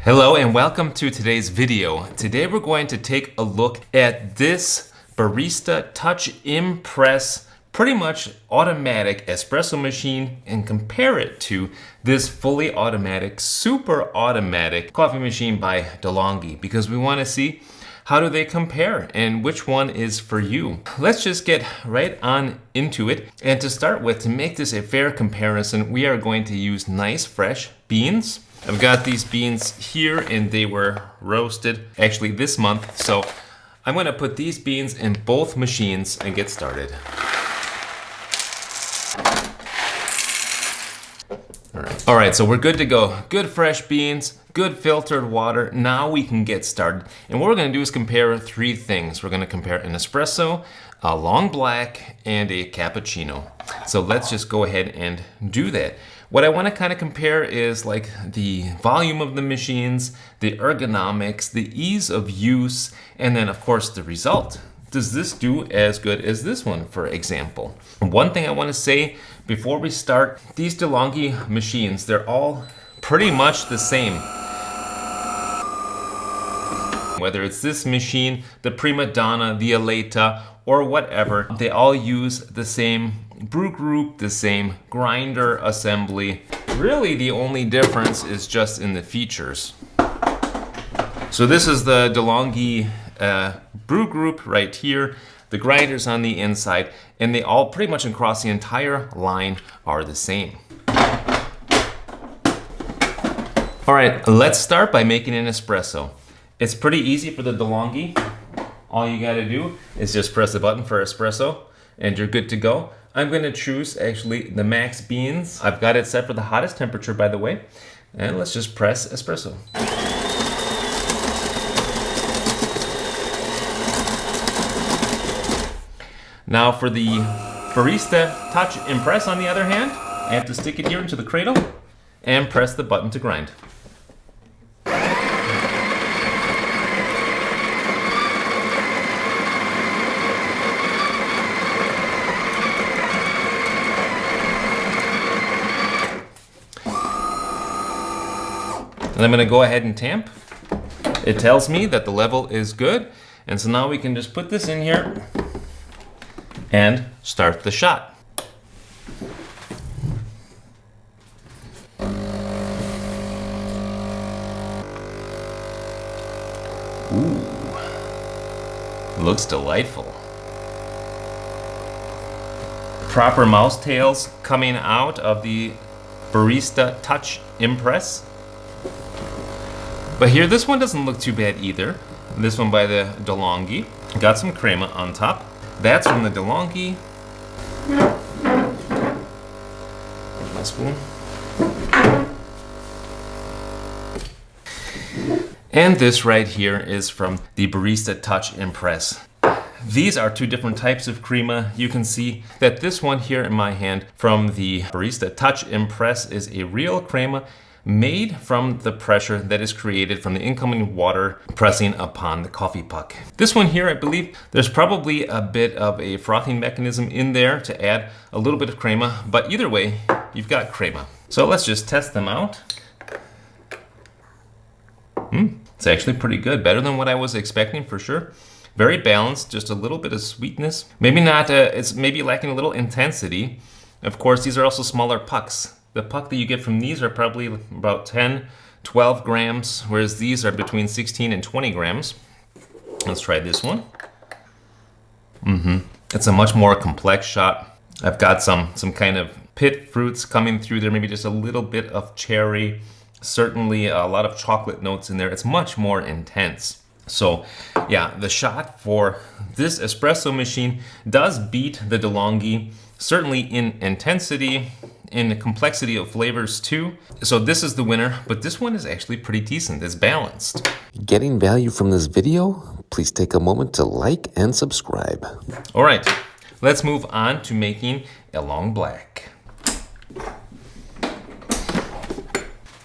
Hello and welcome to today's video. Today we're going to take a look at this Barista Touch Impress pretty much automatic espresso machine and compare it to this fully automatic, super automatic coffee machine by Delonghi, because we want to see how do they compare and which one is for you. Let's just get right on into it. And to start with, to make this a fair comparison, we are going to use nice fresh beans. I've got these beans here and they were roasted actually this month. So I'm going to put these beans in both machines and get started. All right, so we're good to go. Good fresh beans, good filtered water. Now we can get started. And what we're gonna do is compare three things. We're gonna compare an espresso, a long black, and a cappuccino. So let's just go ahead and do that. What I wanna kind of compare is like the volume of the machines, the ergonomics, the ease of use, and then of course the result. Does this do as good as this one, for example? One thing I want to say before we start, these Delonghi machines, they're all pretty much the same. Whether it's this machine, the Prima Donna, the Aleta, or whatever, they all use the same brew group, the same grinder assembly. Really, the only difference is just in the features. So this is the Delonghi brew group right here, the grinders on the inside, and they all pretty much across the entire line are the same. All right, let's start by making an espresso. It's pretty easy for the Delonghi. All you gotta do is just press the button for espresso and you're good to go. I'm gonna choose actually the max beans. I've got it set for the hottest temperature, by the way, and let's just press espresso. Now for the Barista Touch Impress, on the other hand, I have to stick it here into the cradle and press the button to grind. And I'm gonna go ahead and tamp. It tells me that the level is good. And so now we can just put this in here and start the shot. Ooh, looks delightful. Proper mouse tails coming out of the Barista Touch Impress. But here, this one doesn't look too bad either. This one by the Delonghi. Got some crema on top. That's from the Delonghi. Here's my spoon. And this right here is from the Barista Touch Impress. These are two different types of crema. You can see that this one here in my hand from the Barista Touch Impress is a real crema made from the pressure that is created from the incoming water pressing upon the coffee puck. This one here, I believe there's probably a bit of a frothing mechanism in there to add a little bit of crema, but either way, you've got crema. So let's just test them out. It's actually pretty good, better than what I was expecting for sure. Very balanced, just a little bit of sweetness. Maybe not, it's maybe lacking a little intensity. Of course, these are also smaller pucks. The puck that you get from these are probably about 10, 12 grams, whereas these are between 16 and 20 grams. Let's try this one. It's a much more complex shot. I've got some kind of pit fruits coming through there, maybe just a little bit of cherry, certainly a lot of chocolate notes in there. It's much more intense. So yeah, the shot for this espresso machine does beat the Delonghi, certainly in intensity, in the complexity of flavors too. So this is the winner, but this one is actually pretty decent. It's balanced. Getting value from this video? Please take a moment to like and subscribe. All right, let's move on to making a long black.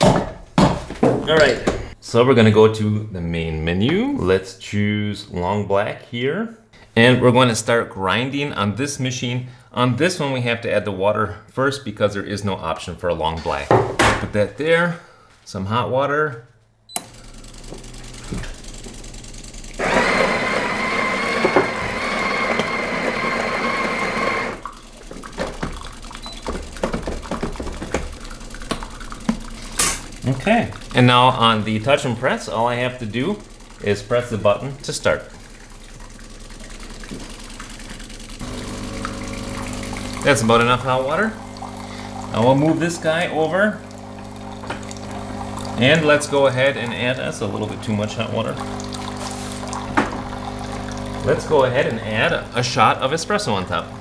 All right, so we're gonna go to the main menu. Let's choose long black here. And we're going to start grinding on this machine. On this one, we have to add the water first because there is no option for a long black. Put that there, some hot water. Okay, and now on the Touch Impress, all I have to do is press the button to start. That's about enough hot water. I will move this guy over. And let's go ahead and add, that's a little bit too much hot water. Let's go ahead and add a shot of espresso on top.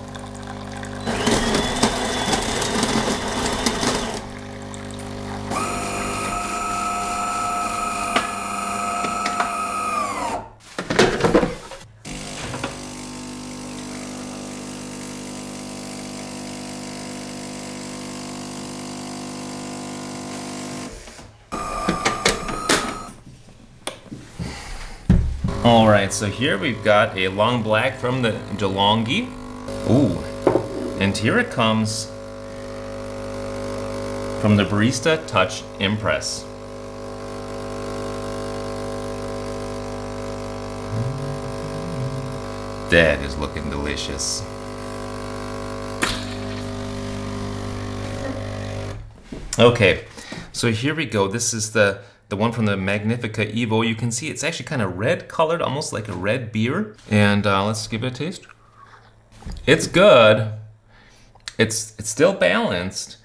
All right, so here we've got a long black from the Delonghi. Ooh, and here it comes from the Barista Touch Impress. That is looking delicious. Okay, so here we go. This is the one from the Magnifica Evo. You can see it's actually kind of red colored, almost like a red beer. And let's give it a taste. It's good. It's still balanced,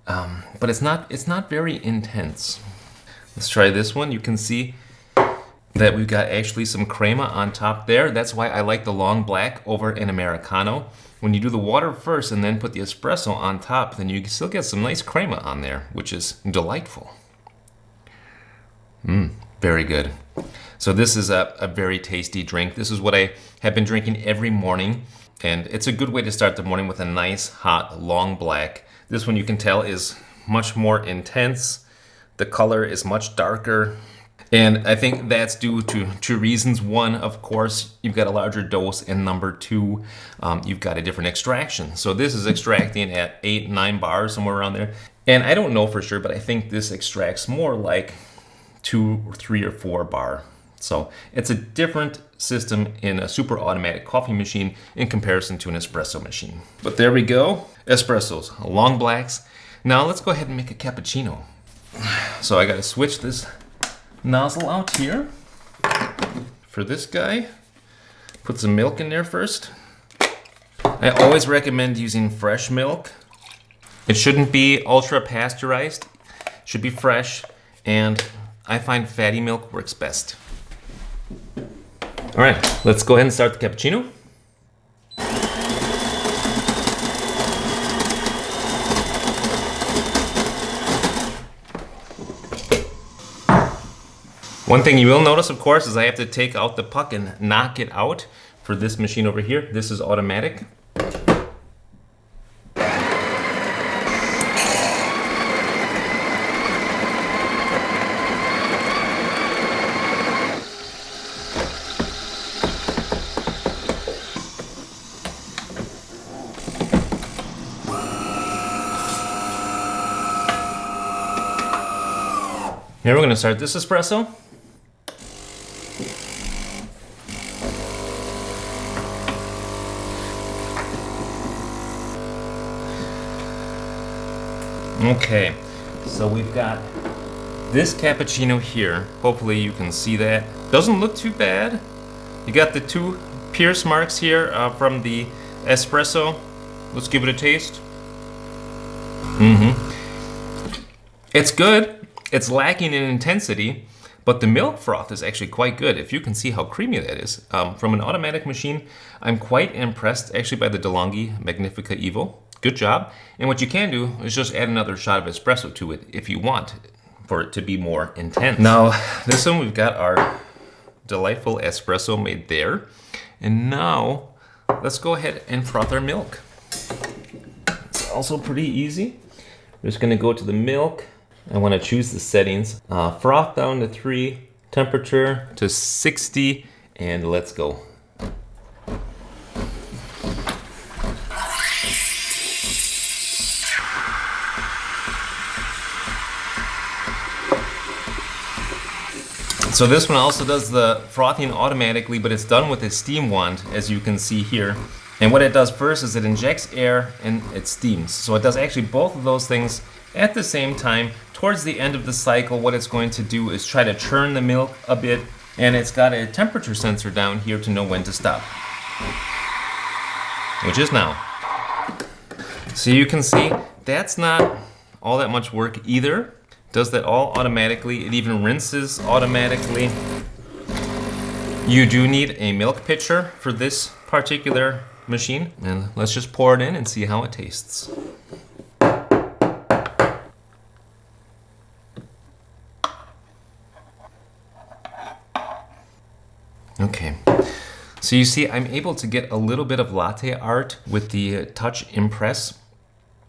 but it's not very intense. Let's try this one. You can see that we've got actually some crema on top there. That's why I like the long black over an Americano. When you do the water first and then put the espresso on top, then you still get some nice crema on there, which is delightful. Very good. So this is a very tasty drink. This is what I have been drinking every morning, and it's a good way to start the morning with a nice, hot, long black. This one you can tell is much more intense. The color is much darker, and I think that's due to two reasons. One, of course, you've got a larger dose, and number two, you've got a different extraction. So this is extracting at 8-9 bars, somewhere around there. And I don't know for sure, but I think this extracts more like 2 or 3 or 4 bar. So it's a different system in a super automatic coffee machine in comparison to an espresso machine. But there we go, espressos, long blacks. Now let's go ahead and make a cappuccino. So I gotta switch this nozzle out here. For this guy, put some milk in there first. I always recommend using fresh milk. It shouldn't be ultra pasteurized, it should be fresh, and I find fatty milk works best. All right, let's go ahead and start the cappuccino. One thing you will notice, of course, is I have to take out the puck and knock it out for this machine over here. This is automatic. Here we're going to start this espresso. Okay, so we've got this cappuccino here. Hopefully you can see that. Doesn't look too bad. You got the 2 pierce marks here from the espresso. Let's give it a taste. It's good. It's lacking in intensity, but the milk froth is actually quite good. If you can see how creamy that is. From an automatic machine, I'm quite impressed actually by the Delonghi Magnifica Evo. Good job. And what you can do is just add another shot of espresso to it if you want for it to be more intense. Now, this one we've got our delightful espresso made there. And now, let's go ahead and froth our milk. It's also pretty easy. We're just gonna go to the milk. I want to choose the settings. Froth down to 3, temperature to 60, and let's go. So this one also does the frothing automatically, but it's done with a steam wand, as you can see here. And what it does first is it injects air and it steams. So it does actually both of those things At the same time, towards the end of the cycle, what it's going to do is try to churn the milk a bit, and it's got a temperature sensor down here to know when to stop, which is now. So you can see that's not all that much work either. Does that all automatically. It even rinses automatically. You do need a milk pitcher for this particular machine, and let's just pour it in and see how it tastes. Okay, so you see I'm able to get a little bit of latte art with the Touch Impress,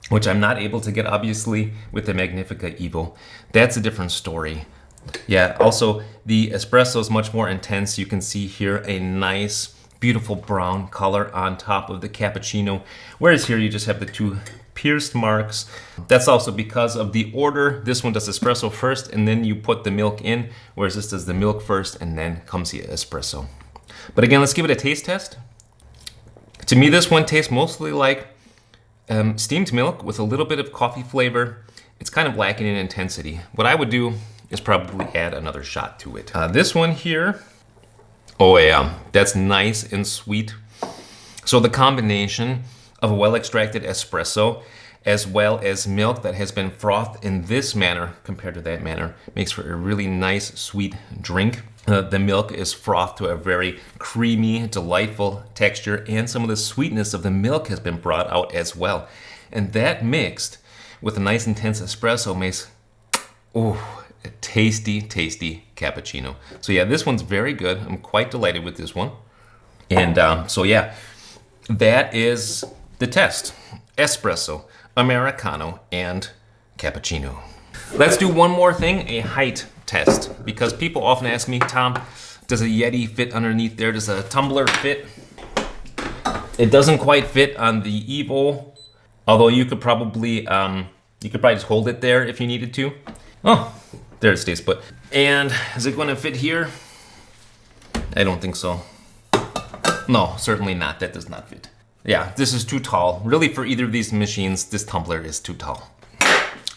which I'm not able to get obviously with the Magnifica Evo. That's a different story. Yeah, also the espresso is much more intense. You can see here a nice, beautiful brown color on top of the cappuccino, whereas here you just have the two pierced marks. That's also because of the order. This one does espresso first and then you put the milk in, whereas this does the milk first and then comes the espresso. But again, let's give it a taste test. To me, this one tastes mostly like steamed milk with a little bit of coffee flavor. It's kind of lacking in intensity. What I would do is probably add another shot to it. This one here, oh yeah, that's nice and sweet. So the combination of a well-extracted espresso as well as milk that has been frothed in this manner compared to that manner makes for a really nice sweet drink. The milk is frothed to a very creamy, delightful texture, and some of the sweetness of the milk has been brought out as well. And that mixed with a nice intense espresso makes, oh, a tasty, tasty cappuccino. So yeah, this one's very good. I'm quite delighted with this one. And so yeah, that is the test. Espresso, Americano, and cappuccino. Let's do one more thing, a height test, because people often ask me, Tom, does a Yeti fit underneath there? Does a tumbler fit? It doesn't quite fit on the Evo, although you could probably just hold it there if you needed to. Oh, there it stays put. And is it going to fit here? I don't think so. No, certainly not. That does not fit. Yeah, this is too tall. Really, for either of these machines, this tumbler is too tall.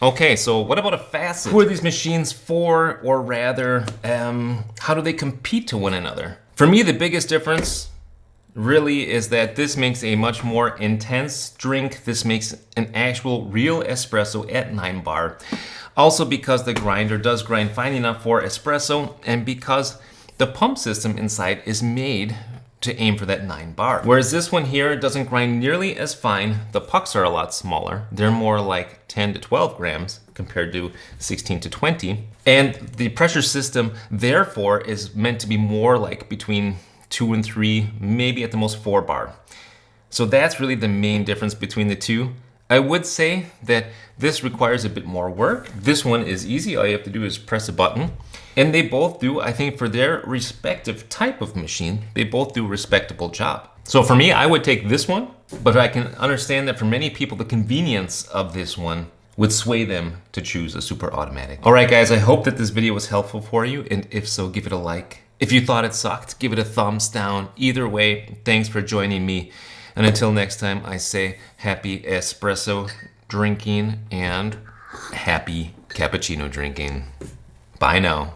Okay, so what about a facet? Who are these machines for, or rather, how do they compete to one another? For me, the biggest difference really is that this makes a much more intense drink. This makes an actual real espresso at 9 bar. Also because the grinder does grind fine enough for espresso, and because the pump system inside is made to aim for that 9 bar. Whereas this one here doesn't grind nearly as fine. The pucks are a lot smaller. They're more like 10 to 12 grams compared to 16 to 20. And the pressure system, therefore, is meant to be more like between 2 and 3, maybe at the most 4 bar. So that's really the main difference between the two. I would say that this requires a bit more work. This one is easy. All you have to do is press a button. And they both do, I think, for their respective type of machine, they both do a respectable job. So for me, I would take this one, but I can understand that for many people, the convenience of this one would sway them to choose a super automatic. All right, guys, I hope that this video was helpful for you. And if so, give it a like. If you thought it sucked, give it a thumbs down. Either way, thanks for joining me. And until next time, I say happy espresso drinking and happy cappuccino drinking. Bye now.